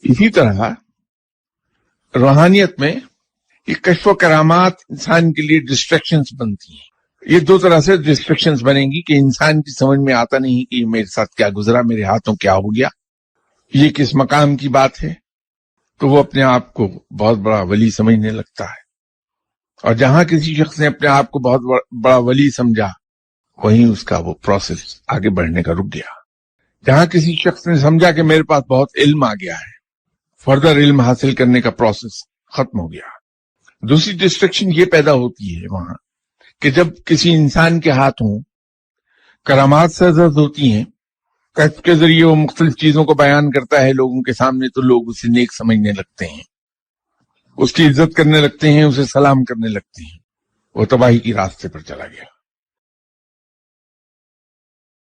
इसी तरह रूहानियत में ये कश्फ व करामात इंसान के लिए डिस्ट्रैक्शंस बनती हैं। ये दो तरह से डिस्ट्रैक्शंस बनेंगी कि इंसान की समझ में आता नहीं कि मेरे साथ क्या गुजरा, मेरे हाथों क्या हो गया, ये किस मकाम की बात है, तो वो अपने आप को बहुत बड़ा वली समझने लगता है। और जहां किसी शख्स ने अपने आप को बहुत बड़ा वली समझा, वहीं उसका वो प्रोसेस आगे बढ़ने का रुक गया। जहां किसी शख्स ने समझा कि मेरे पास बहुत इल्म आ गया है, फर्दर इल्म हासिल करने का प्रोसेस खत्म हो गया। दूसरी डिस्ट्रैक्शन ये पैदा होती है वहां कि जब किसी इंसान के हाथों करामात सरजद होती हैं, कश्फ के जरिए वो मुख्तलिफ चीजों को बयान करता है लोगों के सामने, तो लोग उसे नेक समझने लगते हैं, उसकी इज्जत करने लगते हैं, उसे सलाम करने लगते हैं। वो तबाही की रास्ते पर चला गया।